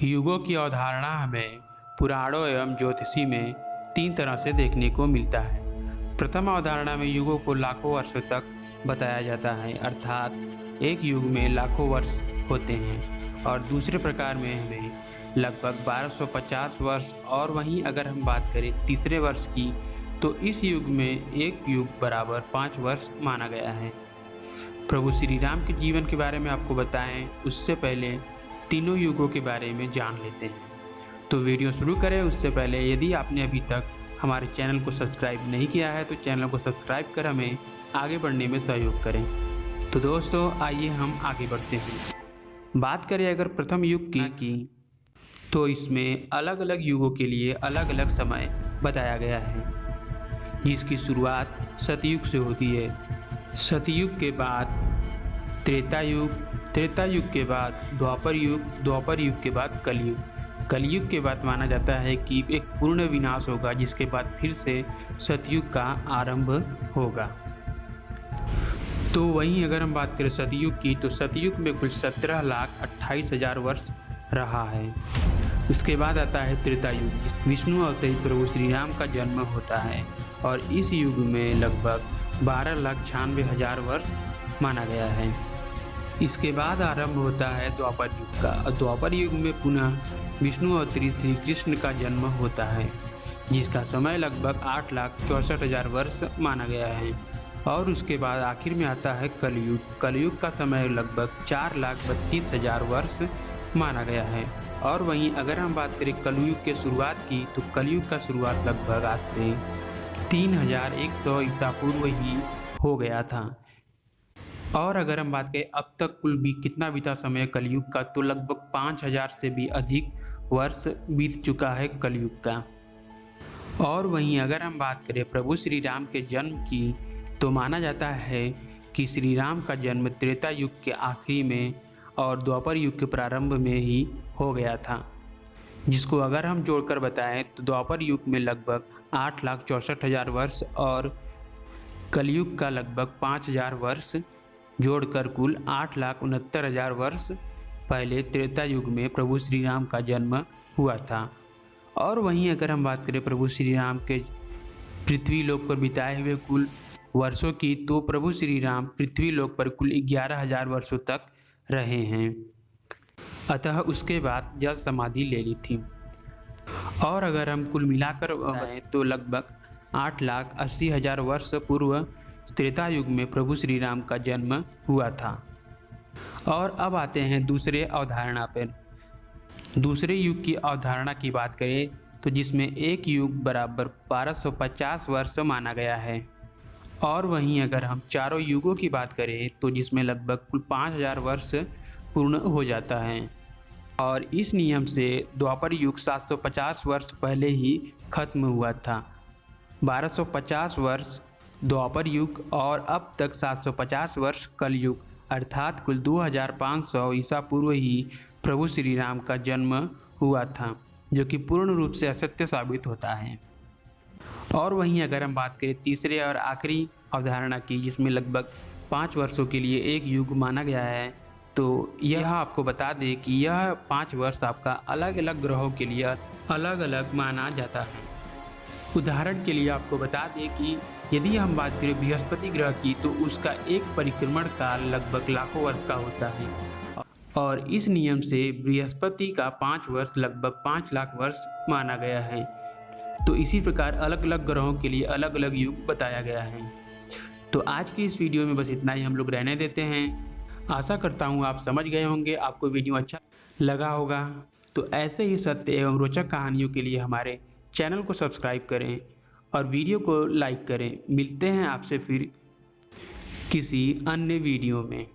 युगों की अवधारणा हमें पुराणों एवं ज्योतिषी में तीन तरह से देखने को मिलता है। प्रथम अवधारणा में युगों को लाखों वर्षों तक बताया जाता है, अर्थात एक युग में लाखों वर्ष होते हैं। और दूसरे प्रकार में हमें लगभग 1250 वर्ष, और वहीं अगर हम बात करें तीसरे वर्ष की, तो इस युग में एक युग बराबर 5 वर्ष माना गया है। प्रभु श्री राम के जीवन के बारे में आपको बताएं उससे पहले तीनों युगों के बारे में जान लेते हैं। तो वीडियो शुरू करें उससे पहले यदि आपने अभी तक हमारे चैनल को सब्सक्राइब नहीं किया है तो चैनल को सब्सक्राइब कर हमें आगे बढ़ने में सहयोग करें। तो दोस्तों आइए हम आगे बढ़ते हैं। बात करें अगर प्रथम युग की तो इसमें अलग अलग युगों के लिए अलग अलग समय बताया गया है, जिसकी शुरुआत सतयुग से होती है। सतयुग के बाद त्रेता युग, त्रेता युग के बाद द्वापर युग, द्वापर युग के बाद कलयुग, कलयुग के बाद माना जाता है कि एक पूर्ण विनाश होगा, जिसके बाद फिर से सतयुग का आरंभ होगा। तो वहीं अगर हम बात करें सतयुग की, तो सतयुग में कुल 17,28,000 वर्ष रहा है। उसके बाद आता है त्रेता युग, विष्णु अवतरित प्रभु श्री राम का जन्म होता है, और इस युग में लगभग 12,96,000 वर्ष माना गया है। इसके बाद आरंभ होता है द्वापर युग का, और द्वापर युग में पुनः विष्णु अवतरित श्री कृष्ण का जन्म होता है, जिसका समय लगभग 8,64,000 वर्ष माना गया है। और उसके बाद आखिर में आता है कलयुग, कलयुग का समय लगभग 4,32,000 वर्ष माना गया है। और वहीं अगर हम बात करें कलयुग के शुरुआत की, तो कलयुग का शुरुआत लगभग आज से 3,100 ईसा पूर्व ही हो गया था। और अगर हम बात करें अब तक कुल भी कितना बीता समय कलयुग का, तो लगभग 5,000 से भी अधिक वर्ष बीत चुका है कलयुग का। और वहीं अगर हम बात करें प्रभु श्री राम के जन्म की, तो माना जाता है कि श्री राम का जन्म त्रेता युग के आखिरी में और द्वापर युग के प्रारंभ में ही हो गया था, जिसको अगर हम जोड़कर बताएं तो द्वापर युग में लगभग 8,64,000 वर्ष और कलयुग का लगभग 5,000 वर्ष जोड़कर कुल 8,69,000 वर्ष पहले त्रेता युग में प्रभु श्री राम का जन्म हुआ था। और वहीं अगर हम बात करें प्रभु श्री राम के पृथ्वी लोक पर बिताए हुए कुल वर्षों की, तो प्रभु श्री राम पृथ्वी लोक पर कुल 11,000 वर्षों तक रहे हैं, अतः उसके बाद जल समाधि ले ली थी। और अगर हम कुल मिलाकर बताएं तो लगभग 8,80,000 वर्ष पूर्व त्रेता युग में प्रभु श्री राम का जन्म हुआ था। और अब आते हैं दूसरे अवधारणा पर। दूसरे युग की अवधारणा की बात करें तो जिसमें एक युग बराबर 1250 वर्ष माना गया है। और वहीं अगर हम चारों युगों की बात करें तो जिसमें लगभग कुल 5,000 वर्ष पूर्ण हो जाता है। और इस नियम से द्वापर युग 750 वर्ष पहले ही खत्म हुआ था। 1250 वर्ष द्वापर युग और अब तक 750 वर्ष कलयुग, अर्थात कुल 2,500 ईसा पूर्व ही प्रभु श्री राम का जन्म हुआ था, जो कि पूर्ण रूप से असत्य साबित होता है। और वहीं अगर हम बात करें तीसरे और आखिरी अवधारणा की, जिसमें लगभग 5 वर्षों के लिए एक युग माना गया है, तो यह आपको बता दें कि यह 5 वर्ष आपका अलग अलग ग्रहों के लिए अलग अलग माना जाता है। उदाहरण के लिए आपको बता दें कि यदि हम बात करें बृहस्पति ग्रह की, तो उसका एक परिक्रमण काल लगभग लाखों वर्ष का होता है, और इस नियम से बृहस्पति का 5 वर्ष लगभग 5 लाख वर्ष माना गया है। तो इसी प्रकार अलग अलग ग्रहों के लिए अलग अलग युग बताया गया है। तो आज की इस वीडियो में बस इतना ही हम लोग रहने देते हैं। आशा करता हूँ आप समझ गए होंगे, आपको वीडियो अच्छा लगा होगा। तो ऐसे ही सत्य एवं रोचक कहानियों के लिए हमारे चैनल को सब्सक्राइब करें और वीडियो को लाइक करें। मिलते हैं आपसे फिर किसी अन्य वीडियो में।